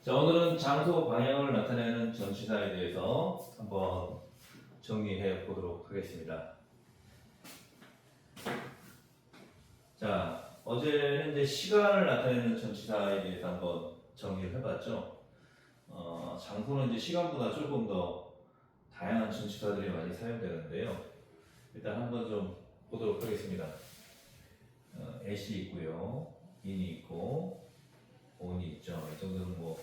자, 오늘은 장소 방향을 나타내는 전치사에 대해서 한번 정리해 보도록 하겠습니다. 자, 어제는 이제 시간을 나타내는 전치사에 대해서 한번 정리를 해봤죠. 장소는 이제 시간보다 조금 더 다양한 전치사들이 많이 사용되는데요. 일단 한번 좀 보도록 하겠습니다. at이 있고요, in이 있고, on이 있죠. 이 정도는 뭐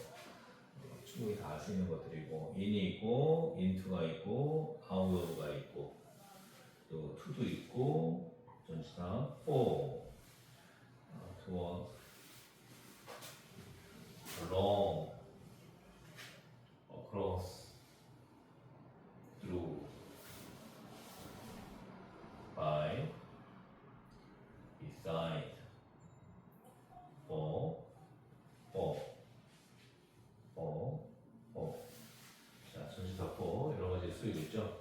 충분히 다 알 수 있는 것들이고, in이 있고, into가 있고, out of가 있고, 또 to도 있고, 전치사 for, toward, along, across, through, by, beside, for, 자, 전치사 for 여러 가지 쓰이고 있죠.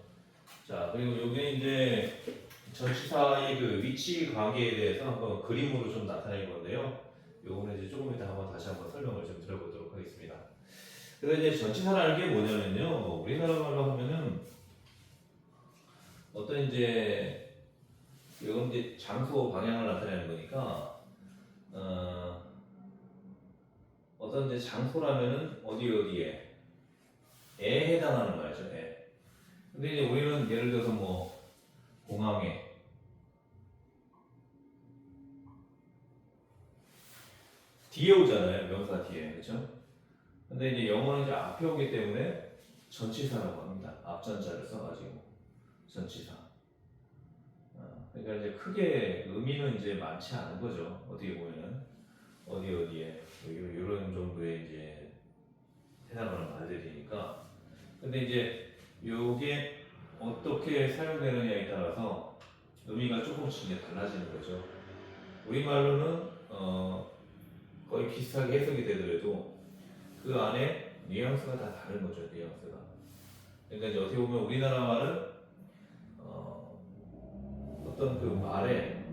자, 그리고 요게 이제 전치사의 그 위치 관계에 대해서 한번 그림으로 좀 나타낼 건데요. 요거는 이제 조금 이따 다시 한번 설명을 좀 드려보도록 하겠습니다. 그래서 이제 전치사라는 게 뭐냐면요. 우리나라 말로 하면은 어떤 이제 이건 이제 장소 방향을 나타내는 거니까 어떤 이제 장소라면은 어디에 해당하는 거죠. 에. 근데 이제 우리는 예를 들어서 뭐 공항에 뒤에 오잖아요. 명사 뒤에. 그렇죠? 근데 이제 영어는 이제 앞에 오기 때문에 전치사라고 합니다. 앞전자를 써가지고 전치사. 그러니까 이제 크게 의미는 이제 많지 않은 거죠. 어떻게 보면은 어디에 이런 정도의 이제 해당하는 말들이니까. 근데 이제 요게 어떻게 사용되느냐에 따라서 의미가 조금씩 이제 달라지는 거죠. 우리말로는 거의 비슷하게 해석이 되더라도 그 안에 뉘앙스가 다 다른 거죠. 뉘앙스가. 그러니까 이제 어떻게 보면 우리나라 말은 어떤 그 말에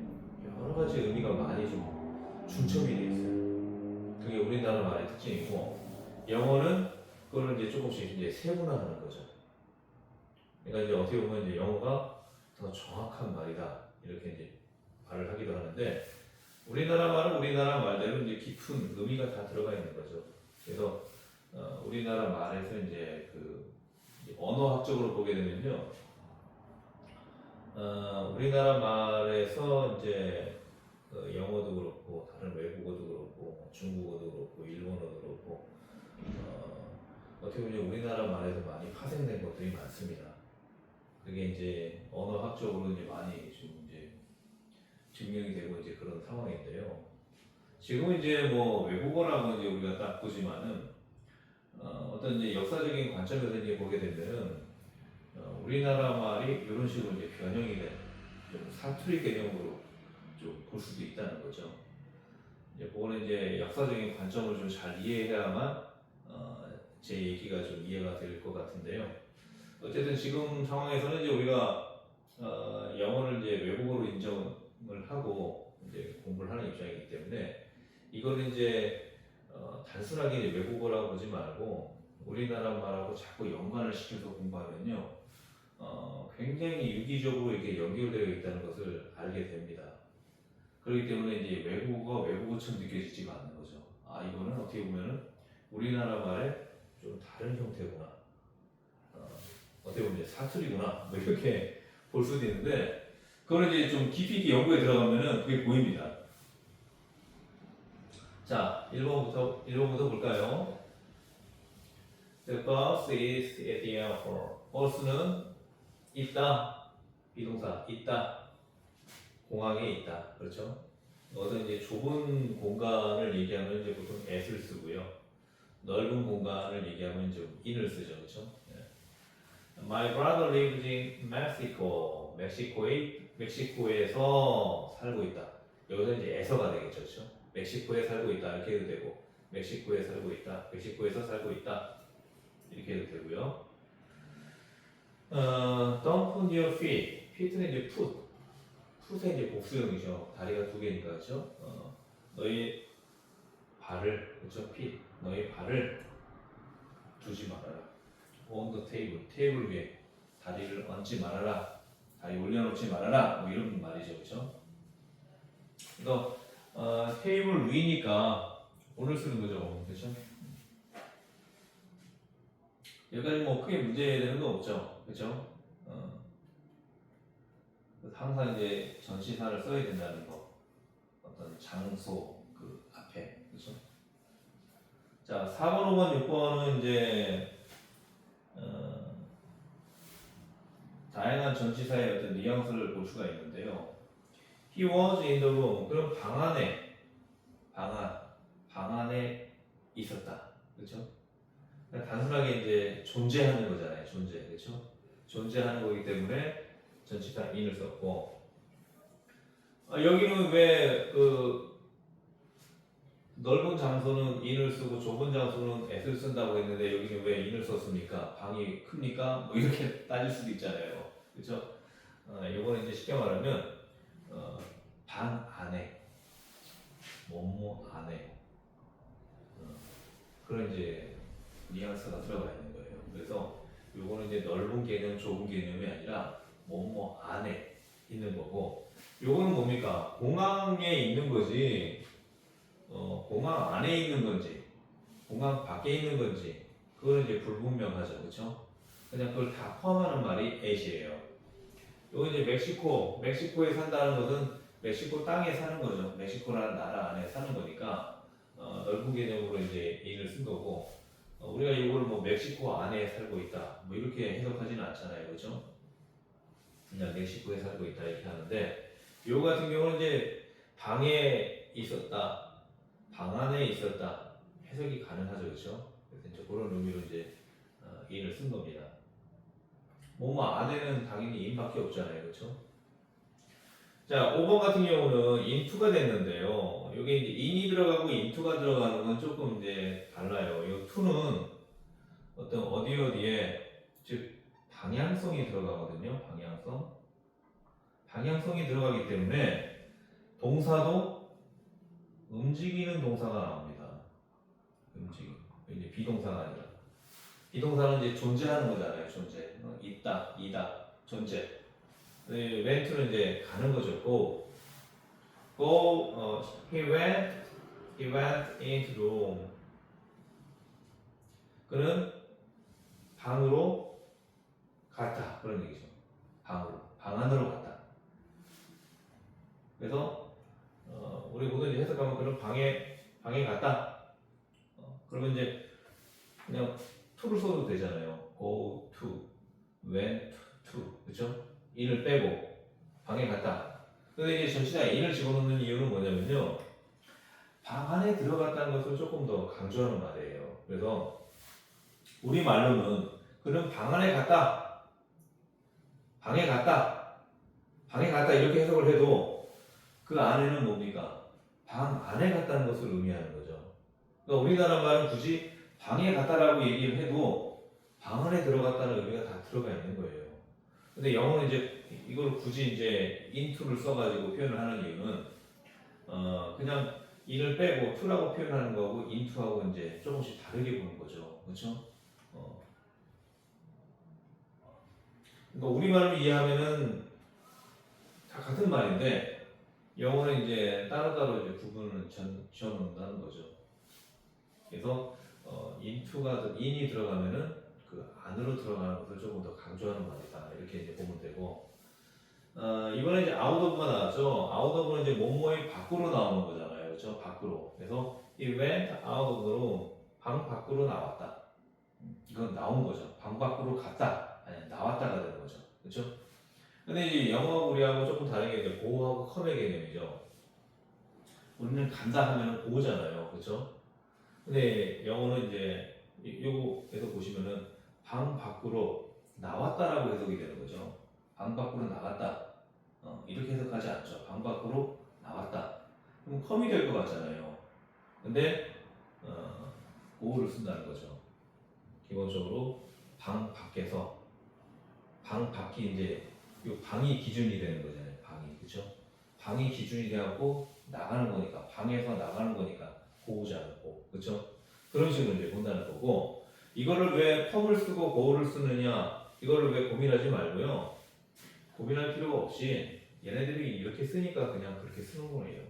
여러 가지 의미가 많이 좀 중첩이 돼 있어요. 그게 우리나라 말의 특징이고, 영어는 그걸 이제 조금씩 이제 세분화하는 거죠. 그러니까 이제 어떻게 보면 이제 영어가 더 정확한 말이다 이렇게 이제 말을 하기도 하는데, 우리나라 말은 우리나라 말대로 이제 깊은 의미가 다 들어가 있는 거죠. 그래서 우리나라 말에서 이제 그 언어학적으로 보게 되면요, 우리나라 말에서 이제 영어도 그렇고 다른 외국어도 그렇고 중국어도 그렇고 일본어도 그렇고 어떻게 보면 우리나라 말에서 많이 파생된 것들이 많습니다. 그게 이제 언어학적으로 이제 많이 좀 이제 증명이 되고 이제 그런 상황인데요. 지금 이제 뭐 외국어라고 이제 우리가 딱 보지만은 어떤 이제 역사적인 관점에서 이제 보게 되면은 우리나라 말이 이런 식으로 이제 변형이 된 좀 사투리 개념으로 좀 볼 수도 있다는 거죠. 이제 그거는 이제 역사적인 관점을 좀 잘 이해해야만 제 얘기가 좀 이해가 될 것 같은데요. 어쨌든 지금 상황에서는 이제 우리가 영어를 이제 외국어로 인정을 하고 이제 공부를 하는 입장이기 때문에 이걸 이제 단순하게 이제 외국어라고 보지 말고 우리나라 말하고 자꾸 연관을 시켜서 공부하면요, 굉장히 유기적으로 이렇게 연결되어 있다는 것을 알게 됩니다. 그렇기 때문에 이제 외국어처럼 느껴지지가 않는 거죠. 아, 이거는 어떻게 보면은 우리나라 말의 좀 다른 형태구나. 어떻게 보면 이제 사투리구나. 뭐 이렇게 볼 수도 있는데, 그거는 이제 좀 깊이 있게 연구에 들어가면은 그게 보입니다. 자, 1번부터 볼까요? The bus is at the airport. 버스는 있다. 비동사 있다. 공항에 있다. 그렇죠? 어떤 이제 좁은 공간을 얘기하면 이제 보통 at을 쓰고요. 넓은 공간을 얘기하면 좀 in을 쓰죠. 그렇죠? My brother lives in Mexico. 멕시코에서 살고 있다. 여기서 이제 에서가 되겠죠. 그렇죠? 멕시코에 살고 있다. 이렇게 해도 되고, 멕시코에 살고 있다. 멕시코에서 살고 있다. 이렇게 해도 되고요. Don't put your feet. feet는 이제 foot. foot의 이제 복수형이죠. 다리가 두 개니까, 그렇죠? 너희 발을, 그렇죠? feet. 너희 발을 두지 말아라. on the table, 테이블 위에 다리를 얹지 말아라. 다리 올려놓지 말아라. 뭐 이런 말이죠, 그렇죠? 그래서 테이블 위니까 오늘 쓰는 거죠, 그렇죠? 여기까지 뭐 크게 문제되는 거 없죠, 그렇죠? 항상 이제 전치사를 써야 된다는 거, 어떤 장소 그 앞에, 그렇죠? 자, 4번, 5번, 6번은 이제 다양한 전치사의 어떤 뉘앙스를 볼 수가 있는데요. He was in the room. 그럼 방 안에 있었다. 그렇죠? 단순하게 이제 존재하는 거잖아요. 존재, 그렇죠? 존재하는 거기 때문에 전치사 in을 썼고, 여기는 왜 그 넓은 장소는 in을 쓰고 좁은 장소는 s를 쓴다고 했는데 여기는 왜 in을 썼습니까? 방이 큽니까? 뭐 이렇게 따질 수도 있잖아요. 그렇죠? 요거는 이제 쉽게 말하면 방 안에 뭐뭐 안에 그런 이제 뉘앙스가 들어가 있는 거예요. 그래서 요거는 이제 넓은 개념, 좁은 개념이 아니라 뭐뭐 안에 있는 거고, 요거는 뭡니까? 공항에 있는 거지, 공항 안에 있는 건지, 공항 밖에 있는 건지, 그거는 이제 불분명하죠, 그렇죠? 그냥 그걸 다 포함하는 말이 at이에요. 요거 이제 멕시코에 산다는 것은 멕시코 땅에 사는 거죠. 멕시코라는 나라 안에 사는 거니까 넓은 개념으로 이제 in을 쓴 거고, 우리가 이걸 뭐 멕시코 안에 살고 있다 뭐 이렇게 해석하지는 않잖아요, 그렇죠? 그냥 멕시코에 살고 있다 이렇게 하는데, 요 같은 경우는 이제 방에 있었다, 방 안에 있었다 해석이 가능하죠, 그렇죠? 그래서 이제 그런 의미로 이제 in을 쓴 겁니다. 뭐뭐 안에는 당연히 in밖에 없잖아요, 그렇죠? 자, 5번 같은 경우는 into가 됐는데요. 여기 이제 in이 들어가고 into가 들어가는 건 조금 이제 달라요. 이 to는 어떤 어디에 즉 방향성이 들어가거든요. 방향성이 들어가기 때문에 동사도 움직이는 동사가 나옵니다. 이제 비동사가 아니라. 비동사는 이제 존재하는 거잖아요. 존재. 있다, 이다, 존재. went는 이제 가는 거죠. he went into the room. 그는 방으로 갔다. 그런 얘기죠. 방 안으로 갔다. 그래서 우리 모두 이제 해석하면 그런 방에 갔다. 그러면 이제 그냥 to를 써도 되잖아요. go to, went to, 그렇죠? in을 빼고 방에 갔다. 근데 이제 전치사 in을 집어넣는 이유는 뭐냐면요, 방 안에 들어갔다는 것을 조금 더 강조하는 말이에요. 그래서 우리 말로는 그는 방 안에 갔다, 방에 갔다 이렇게 해석을 해도 그 안에는 뭡니까? 방 안에 갔다는 것을 의미하는 거죠. 그러니까 우리나라 말은 굳이 방에 갔다라고 얘기를 해도 방 안에 들어갔다는 의미가 다 들어가 있는 거예요. 근데 영어는 이제 이걸 굳이 이제 into를 써가지고 표현을 하는 이유는 그냥 in을 빼고 to라고 표현하는 거고 into하고 이제 조금씩 다르게 보는 거죠, 그렇죠? 그러니까 우리말로 이해하면은 다 같은 말인데 영어는 이제 따로따로 이제 구분을 지어놓는다는 거죠. 그래서 in이 들어가면은 그 안으로 들어가는 것을 조금 더 강조하는 말이다 이렇게 이제 보면 되고, 이번에 이제 out of가 나왔죠. out of는 이제 뭐뭐의 밖으로 나오는 거잖아요, 그렇죠? 밖으로. 그래서 he went out of the room. 방 밖으로 나왔다. 이건 나온 거죠. 방 밖으로 갔다. 아니 나왔다가 되는 거죠, 그렇죠? 근데 이제 영어 우리하고 조금 다른 게 이제 go하고 come의 개념이죠. 우리는 간다 하면은 go잖아요, 그렇죠? 근데 영어는 이제 요거에서 보시면은 방 밖으로 나왔다라고 해석이 되는 거죠. 방 밖으로 나갔다. 이렇게 해석하지 않죠. 방 밖으로 나왔다. 그럼 컴이 될 것 같잖아요. 근데 고를 쓴다는 거죠. 기본적으로 방 밖에서, 방 밖이 이제 요 방이 기준이 되는 거잖아요. 방이, 그렇죠? 방이 기준이 되고 나가는 거니까, 방에서 나가는 거니까 고우지 않고, 그렇죠? 그런 식으로 이제 본다는 거고, 이거를 왜 컴을 쓰고 go를 쓰느냐 이거를 왜 고민하지 말고요. 고민할 필요가 없이 얘네들이 이렇게 쓰니까 그냥 그렇게 쓰는 거예요.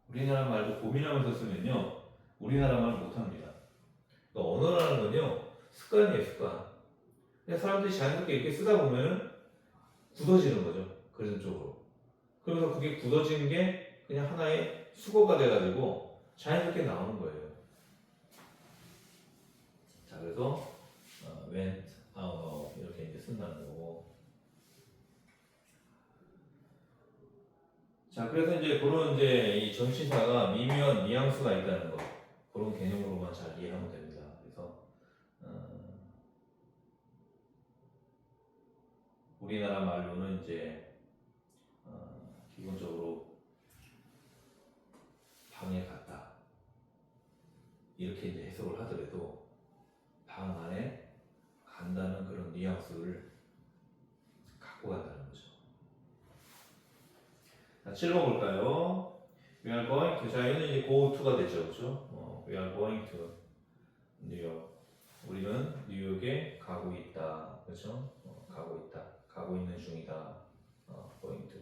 우리나라 말도 고민하면서 쓰면요 우리나라 말 못합니다. 그러니까 언어라는 건요 습관이에요 습관. 그냥 사람들이 자연스럽게 이렇게 쓰다 보면은 굳어지는 거죠. 그런 쪽으로. 그러면서 그게 굳어지는 게 그냥 하나의 수거가 돼가지고 자연스럽게 나오는 거예요. 자, 그래서 went out 이렇게 이제 쓴다는 거고. 자, 그래서 이제 그런 이제 이 전치사가 미묘한 뉘앙스가 있다는 거. 그런 개념으로만 잘 이해하면 됩니다. 그래서 우리나라 말로는 이제 기본적으로 방에 갔다 이렇게 이제 해석을 하더라도 방 안에 간다는 그런 뉘앙스를 갖고 간다는 거죠. 자, 7번 볼까요? We are going to. 자, 이거는 이제 go to가 되죠, 그렇죠? We are going to 뉴욕. 우리는 뉴욕에 가고 있다, 그렇죠? 가고 있다, 가고 있는 중이다. going to.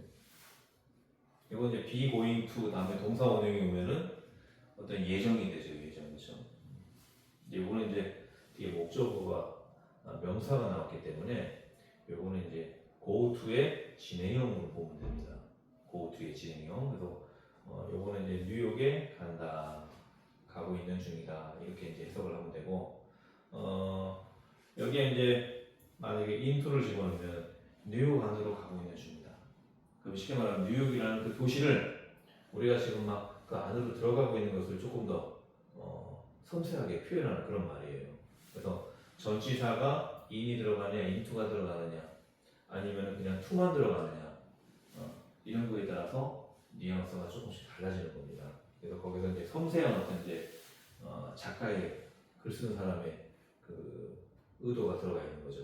이거 이제 be going to 다음에 동사 원형이 오면은 어떤 예정이 되죠, 예정, 그렇죠? 이거는 이제 뒤에 목적어가 명사가 나왔기 때문에 요거는 이제 go to의 진행형으로 보면 됩니다. go to의 진행형. 그래서 요거는 이제 뉴욕에 간다, 가고 있는 중이다 이렇게 이제 해석을 하면 되고 여기에 이제 만약에 into를 집어넣으면 뉴욕 안으로 가고 있는 중이다. 그럼 쉽게 말하면 뉴욕이라는 그 도시를 우리가 지금 막 그 안으로 들어가고 있는 것을 조금 더 섬세하게 표현하는 그런 말이에요. 그래서 전치사가 in이 들어가냐, into가 들어가느냐, 아니면 그냥 to만 들어가느냐, 이런 거에 따라서 뉘앙스가 조금씩 달라지는 겁니다. 그래서 거기서 이제 섬세한 어떤 이제 작가의 글 쓰는 사람의 그 의도가 들어가 있는 거죠.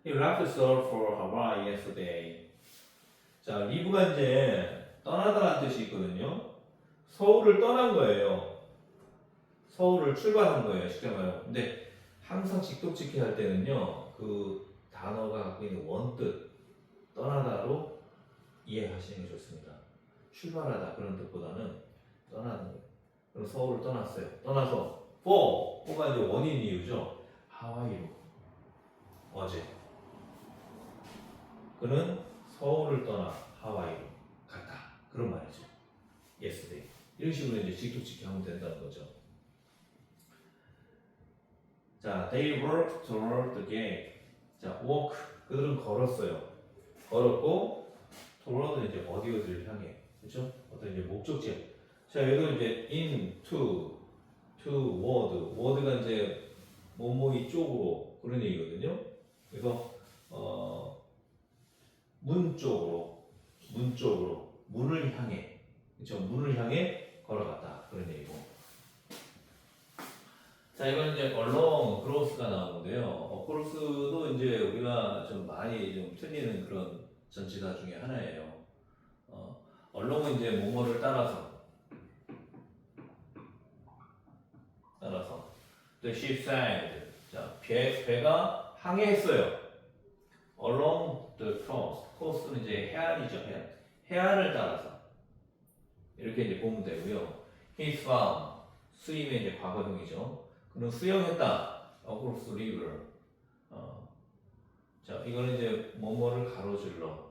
He left Seoul for Hawaii yesterday. 자, leave가 이제 떠나다라는 뜻이 있거든요. 서울을 떠난 거예요. 서울을 출발한 거예요. 쉽게 말하면. 근데 항상 직독직해 할 때는요, 그 단어가 갖고 있는 원뜻, 떠나다로 이해하시는 게 좋습니다. 출발하다 그런 뜻보다는 떠나는 거예요. 그럼 서울을 떠났어요. 떠나서 for가 이제 원인 이유죠. 하와이로 어제 그는 서울을 떠나 하와이로 갔다 그런 말이죠. yesterday 이런 식으로 이제 직독직해 하면 된다는 거죠. 자, they walked toward the gate. 자, walk 그들은 걸었어요. 걸었고 toward 이제 어디를 향해, 그렇죠? 어떤 이제 목적지. 자, 여기도 이제 into, toward, word가 이제 뭐뭐이 쪽으로 그런 얘기거든요. 그래서 문 쪽으로, 문을 향해, 그렇죠? 문을 향해 걸어갔다 그런 얘기고. 자, 이건 이제 along, cross가 나오는데요. cross도 이제 우리가 좀 많이 좀 틀리는 그런 전치사 중에 하나예요. along은 이제 뭐뭐를 따라서. The ship sailed. 자, 배가 항해했어요. Along the coast. coast는 이제 해안이죠, 해안. 해안을 따라서. 이렇게 이제 보면 되고요. He swam. 스윙의 이제 과거형이죠. 그는 수영했다. Across the river. 자, 이거는 이제 뭐뭐를 가로질러.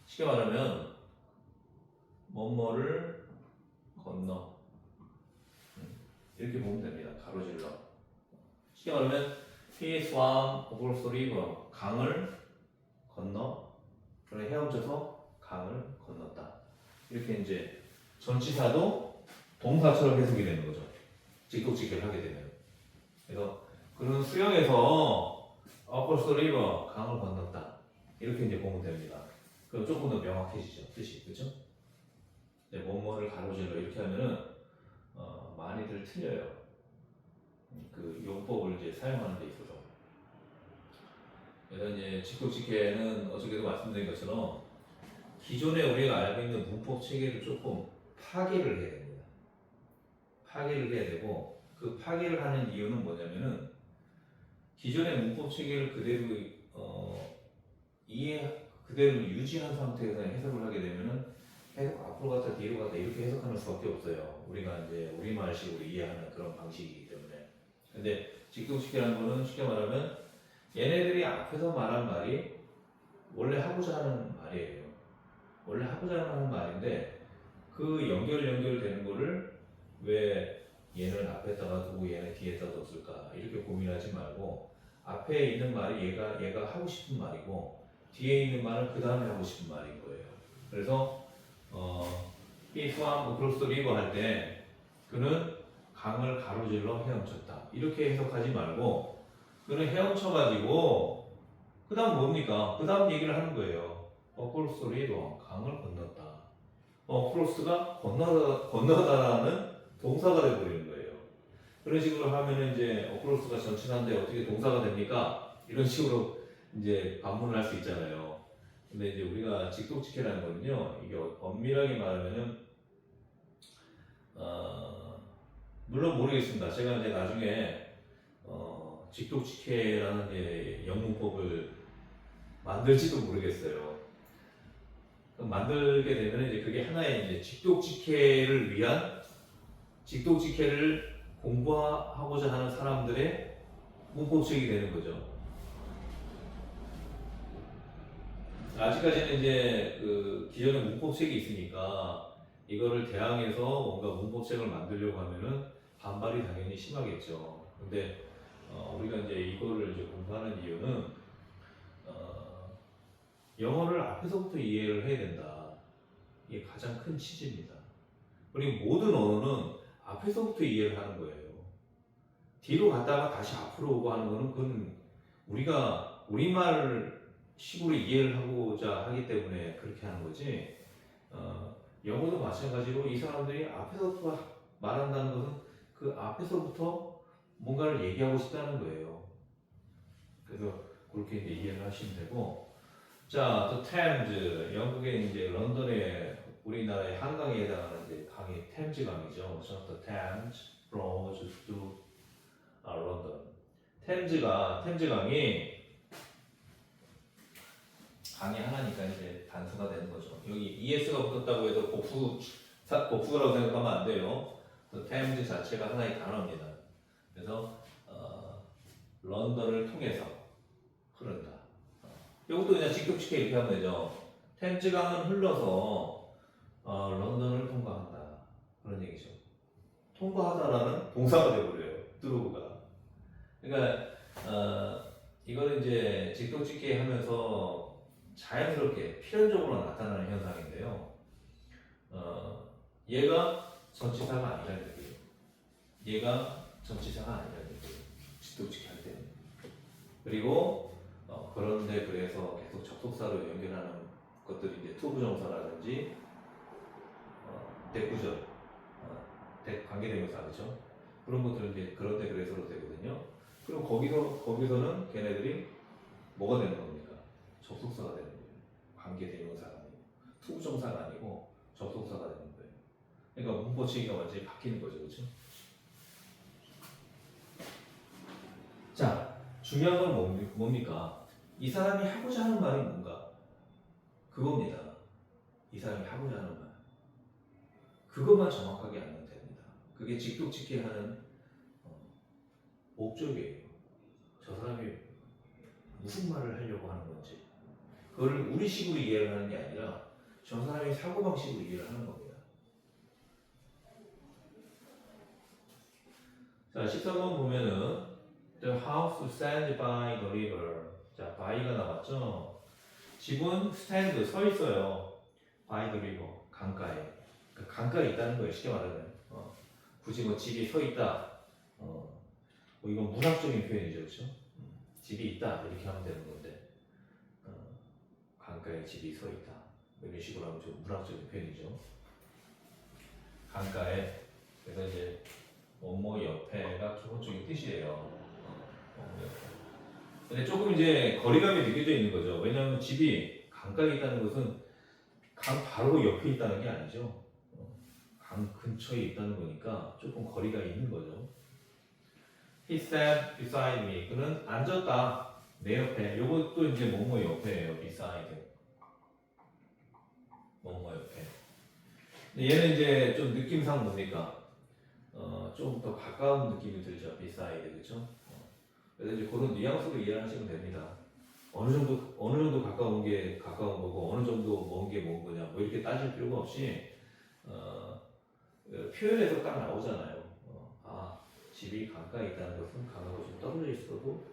쉽게 말하면 뭐뭐를 건너 이렇게 보면 됩니다. 가로질러. 쉽게 말하면 he swam over the river. 강을 건너 그래 헤엄쳐서 강을 건넜다. 이렇게 이제 전치사도 동사처럼 해석이 되는 거죠. 직독직결 하게 되면. 그래서 그는 수영해서 across the river 강을 건넜다. 이렇게 이제 보면 됩니다. 그럼 조금 더 명확해지죠. 뜻이. 그렇죠? 뭐뭐를 가로질러 이렇게 하면은 많이들 틀려요. 그 용법을 이제 사용하는 데 있어서. 그래서 이제 직독직해는 어저께도 말씀드린 것처럼 기존에 우리가 알고 있는 문법 체계를 조금 파괴를 해야 됩니다. 파괴를 해야 되고 그 파괴를 하는 이유는 뭐냐면은 기존의 문법 체계를 그대로 그대로 유지한 상태에서 해석을 하게 되면은 해석 앞으로 갔다 뒤로 갔다 이렇게 해석하는 수밖에 없어요. 우리가 이제 우리말식으로 이해하는 그런 방식이기 때문에. 근데 직독직해라는 거는 쉽게 말하면 얘네들이 앞에서 말한 말이 원래 하고자 하는 말이에요. 원래 하고자 하는 말인데 그 연결되는 거를 왜 얘는 앞에다가 두고 얘는 뒤에다 뒀을까 이렇게 고민하지 말고 앞에 있는 말이 얘가 하고 싶은 말이고 뒤에 있는 말은 그 다음에 하고 싶은 말인 거예요. 그래서 이 swam across the river 할 때 그는 강을 가로질러 헤엄쳤다 이렇게 해석하지 말고 그는 헤엄쳐가지고 그 다음 뭡니까? 그 다음 얘기를 하는 거예요. across the river 강을 건넜다. across가 건너다라는 동사가 되어버리는 거예요. 그런 식으로 하면은 이제 across가 전치사인데 어떻게 동사가 됩니까? 이런 식으로 이제 반문을 할 수 있잖아요. 근데 이제 우리가 직독직해라는 거는요, 이게 엄밀하게 말하면은 물론 모르겠습니다. 제가 이제 나중에 직독직해라는 이제 영문법을 만들지도 모르겠어요. 만들게 되면 이제 그게 하나의 이제 직독직해를 위한 직독직해를 공부하고자 하는 사람들의 문법책이 되는 거죠. 아직까지는 이제 그 기존의 문법책이 있으니까 이거를 대항해서 뭔가 문법책을 만들려고 하면은 반발이 당연히 심하겠죠. 근데 우리가 이제 이거를 이제 공부하는 이유는 영어를 앞에서부터 이해를 해야 된다. 이게 가장 큰 취지입니다. 그리고 모든 언어는 앞에서부터 이해를 하는 거예요. 뒤로 갔다가 다시 앞으로 오고 하는 거는 그건 우리가 우리말 식으로 이해를 하고자 하기 때문에 그렇게 하는 거지. 영어도 마찬가지로 이 사람들이 앞에서부터 말한다는 것은 그 앞에서부터 뭔가를 얘기하고 싶다는 거예요. 그래서 그렇게 이제 이해를 하시면 되고. 자, 또 템즈. 영국의 이제 런던의 우리나라의 한강에 해당하는 이제 강이 템즈 강이죠. 그래서 the Thames flows through 런던. 템즈 강이 강이 하나니까 이제 단수가 되는 거죠. 여기 ES가 붙었다고 해서 복수라고 생각하면 안 돼요. 템즈 자체가 하나의 단어입니다. 그래서 런던을 통해서 흐른다. 이것도 그냥 직독직해 이렇게 하면 되죠. 템즈 강은 흘러서 런던을 통과한다. 그런 얘기죠. 통과하다라는 동사가 되어버려요. 드로우가. 그러니까 이거는 이제 직독직해 하면서 자연스럽게 필연적으로 나타나는 현상인데요. 얘가 전치사가 아니라는 얘기예요. 얘가 전치사가 아니라는 얘기예요. 직독직해 할 때는. 그리고 그런데 그래서 계속 접속사로 연결하는 것들이 이제 투부정사라든지 대구절, 관계대명사 그렇죠? 그런 것들은 이제 그런데 그래서로 되거든요. 그럼 거기서는 걔네들이 뭐가 되는 겁니까? 접속사가 되는 거예요. 관계대명사가 아니고 투부정사가 아니고 접속사가 되는 거예요. 그러니까 문법체계가 완전히 바뀌는 거죠, 그렇죠? 자, 중요한 건 뭡니까? 이 사람이 하고자 하는 말이 뭔가? 그겁니다. 이 사람이 하고자 하는 말. 그것만 정확하게 알면 됩니다. 그게 직독직해하는 목적이에요. 저 사람이 무슨 말을 하려고 하는 건지. 그걸 우리식으로 이해를 하는 게 아니라 저 사람의 사고방식으로 이해를 하는 겁니다. 자, 14번 보면은 The house stands by the river. 자, by가 나왔죠? 집은 stand, 서 있어요. by the river, 강가에. 그러니까 강가에 있다는 거예요, 쉽게 말하면. 굳이 뭐 집이 서 있다. 뭐 이건 문학적인 표현이죠, 그렇죠? 집이 있다 이렇게 하면 되는 건데 강가에 집이 서 있다 이런 식으로 하면 좀 문학적인 표현이죠. 강가에 그래서 이제 뭐뭐 옆에가 기본적인 뜻이에요. 근데 조금 이제 거리감이 느껴져 있는 거죠. 왜냐하면 집이 강가에 있다는 것은 강 바로 옆에 있다는 게 아니죠. 강 근처에 있다는 거니까 조금 거리가 있는 거죠. He sat beside me. 그는 앉았다. 내 옆에. 요것도 이제 뭐뭐 옆에예요. beside. 뭐뭐 옆에. 근데 얘는 이제 좀 느낌상 뭡니까? 좀 더 가까운 느낌이 들죠. beside. 그렇죠? 그래서 이제 그런 뉘앙스로 이해하시면 됩니다. 어느 정도 가까운 게 가까운 거고 어느 정도 먼 게 먼 거냐 뭐 이렇게 따질 필요가 없이 표현에서 딱 나오잖아요. 집이 가까이 있다는 것은 강하고 좀 떨어져 있어도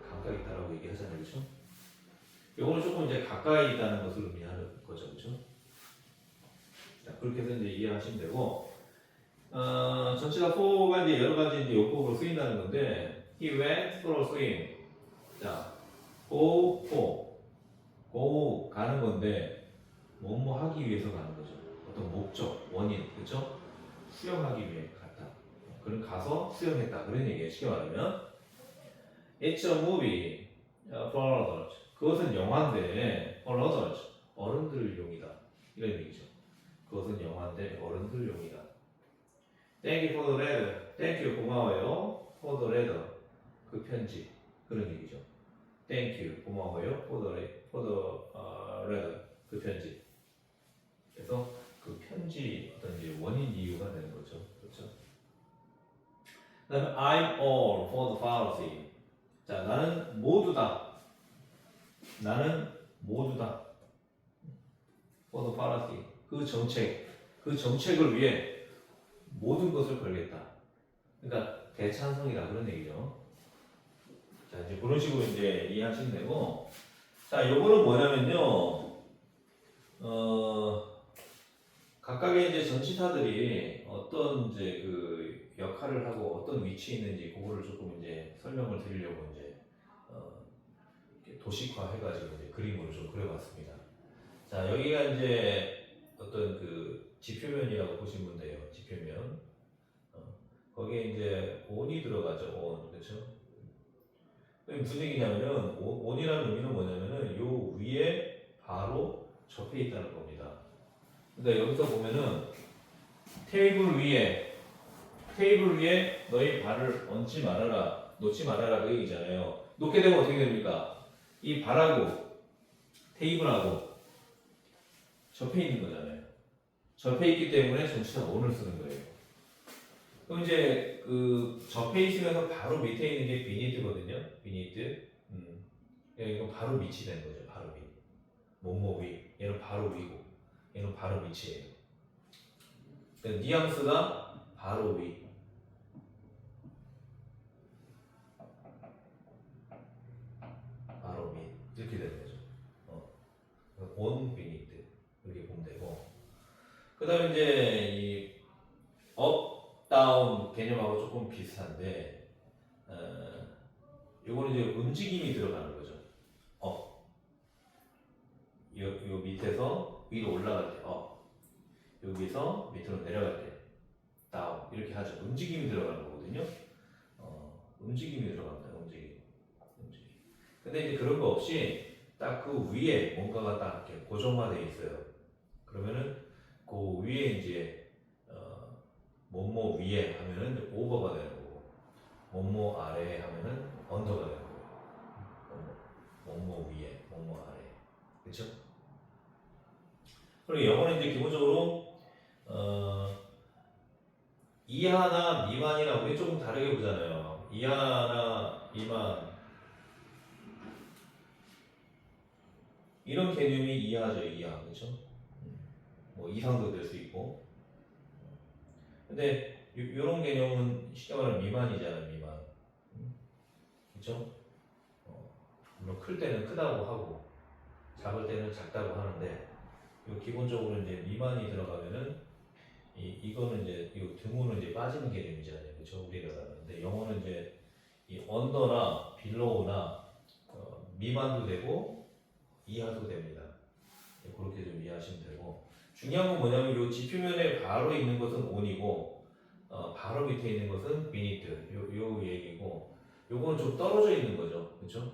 가까이 있다라고 얘기하잖아요, 그렇죠? 이거는 조금 이제 가까이 있다는 것을 의미하는 거죠, 그렇죠? 자, 그렇게 해서 이제 이해하시면 되고, 전치사 for가 이제 여러 가지 이제 용법으로 쓰인다는 건데, he went for a swim. 자, go 가는 건데, 뭐뭐 하기 위해서 가는 거죠. 어떤 목적, 원인, 그렇죠? 수영하기 위해 갔다. 그럼 가서 수영했다. 그런 얘기예요. 쉽게 말하면 It's a movie for adults. 그것은 영화인데 for adults. 어른들용이다. 이런 얘기죠. 그것은 영화인데 어른들용이다. Thank you for the letter. Thank you 고마워요. For the letter. 그 편지. 그런 얘기죠. Thank you 고마워요. For the letter. 그 편지. 그래서 그 편지 어떤 이제 원인 이유가 되는 거죠. 그렇죠? 그다음에 I'm all for the pharisee. 자, 나는 모두다. 나는 모두다. for the pharisee. 그 정책을 위해 모든 것을 걸겠다. 그러니까 대찬성이다 그런 얘기죠. 자, 이제 그런 식으로 이제 이해하시면 되고, 자, 요거는 뭐냐면요. 각각의 이제 전치사들이 어떤 이제 그 역할을 하고 어떤 위치에 있는지 그거를 조금 이제 설명을 드리려고 이제 이렇게 도식화 해가지고 이제 그림으로 좀 그려봤습니다. 자, 여기가 이제 어떤 그 지표면이라고 보시면 돼요. 지표면. 거기에 이제 on이 들어가죠. on, 그렇죠? 무슨 얘기냐면은 on이라는 의미는 뭐냐면은 요 위에 바로 접해 있다는 겁니다. 근데 여기서 보면은 테이블 위에 너희 발을 얹지 말아라, 놓지 말아라 그 얘기잖아요. 놓게 되면 어떻게 됩니까? 이 발하고 테이블하고 접해 있는 거잖아요. 접해 있기 때문에 전치사 on을 쓰는 거예요. 그럼 이제 그 접해 있으면서 바로 밑에 있는 게 beneath거든요. beneath. 이거 바로 밑이 되는 거죠. 바로 밑. 뭐뭐 위. 얘는 바로 위고. 얘는 바로 밑이에요. 그러니까 뉘앙스가 바로 위. 바로 밑. 이렇게 되는 거죠. on beneath. 이렇게 보면 되고. 그 다음에 이제 이 up, down 개념하고 조금 비슷한데, 요거는 이제 움직임이 들어가는 거죠. 요 밑에서 위로 올라갈 때 up, 여기서 밑으로 내려갈 때 down 이렇게 하죠. 움직임이 들어가는 거거든요. 움직임이 들어갑니다. 움직임. 근데 이제 그런 거 없이 딱 그 위에 뭔가가 딱 이렇게 고정화되어 있어요. 그러면은 그 위에 이제 뭐뭐 위에 하면은 이제 오버가 되는 거고, 뭐뭐 아래에 하면은 언더가 되는 거예요. 뭐뭐 위에, 뭐뭐 아래, 그렇죠? 그리고 영어는 이제 기본적으로 이하나 미만이나 우리 조금 다르게 보잖아요. 이하나 미만 이런 개념이 이하죠. 이하, 그렇죠? 뭐 이상도 될 수 있고. 근데 이런 개념은 쉽게 말하면 미만이잖아요. 미만. 그렇죠? 물론 클 때는 크다고 하고 작을 때는 작다고 하는데 기본적으로 이제 미만이 들어가면은 이거는 이제 이 등호는 이제 빠지는 개념이잖아요. 그렇죠? 우리나라는. 근데 영어는 이제 이 언더나 빌로우나 미만도 되고 이하도 됩니다. 그렇게 좀 이해하시면 되고, 중요한 건 뭐냐면 이 지표면에 바로 있는 것은 on이고 바로 밑에 있는 것은 beneath 요 얘기고, 요거는 좀 떨어져 있는 거죠. 그렇죠?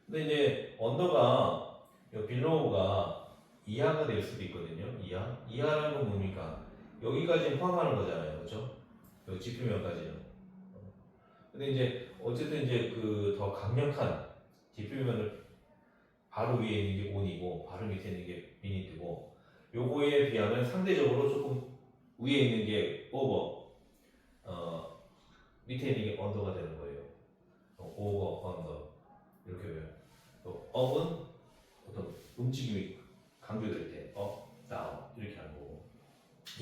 근데 이제 언더가 빌로우가 이하가 될 수도 있거든요. 이하라는 건 뭡니까? 여기까지 포함하는 거잖아요, 그렇죠? 여기 지표면까지는. 근데 이제 어쨌든 이제 그 더 강력한 지표면을 바로 위에 있는 게 온이고 바로 밑에 있는 게 미니트고 요거에 비하면 상대적으로 조금 위에 있는 게 오버, 밑에 있는 게 언더가 되는 거예요. 오버, 언더 이렇게 보면 또 업은 어떤 움직임이 강조될 때 업, 다운 이렇게 하는 거고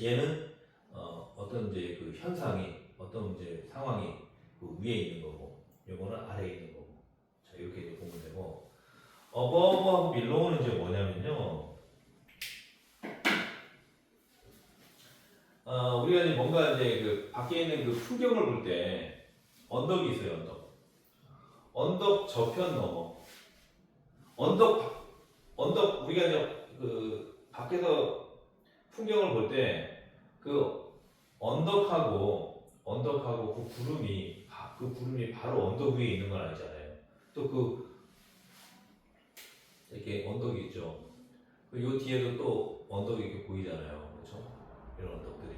얘는 어떤 이제 그 현상이 어떤 이제 상황이 그 위에 있는 거고 요거는 아래에 있는 거고 자 이렇게 이제 보면 되고 어버하고 빌로우는 이제 뭐냐면요 우리가 이제 뭔가 이제 그 밖에 있는 그 풍경을 볼 때 언덕이 있어요 언덕 저편 넘어 언덕 우리가 이제 그 밖에서 풍경을 볼 때 그 언덕하고 그 구름이 바로 언덕 위에 있는 건 아니잖아요. 또 그 이렇게 언덕이 있죠. 요 뒤에도 또 언덕이 이렇게 보이잖아요. 그렇죠? 이런 언덕들이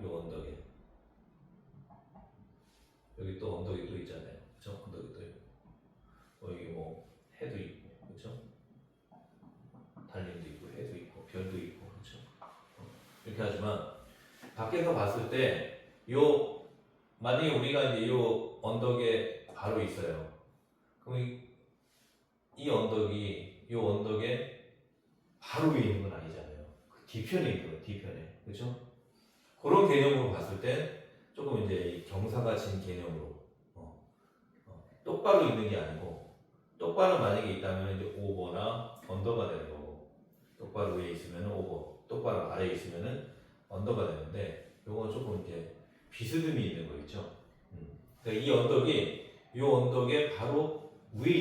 요 언덕에 여기 또 언덕이 또 있잖아요. 그렇죠? 언덕이 또 있고 여기 뭐 해도 있고 그렇죠? 달림도 있고 해도 있고 별도 있고 그렇죠? 이렇게 하지만 밖에서 봤을 때 요 만약에 우리가 이제 요 언덕에 바로 있어요. 그럼 이 언덕이 요 언덕에 바로 위에 있는 건 아니잖아요. 그 뒤편에 있는 거예요. 뒤편에 그렇죠? 그런 개념으로 봤을 때 조금 이제 이 경사가 진 개념으로 똑바로 있는 게 아니고 똑바로 만약에 있다면 이제 오버나 언더가 되는 거고 똑바로 위에 있으면 오버, 똑바로 아래에 있으면은 언더가 되는데 요건 조금 이제 비스듬히 있는 거 있죠. 그러니까 이 언덕이 요 언덕에 바로 위에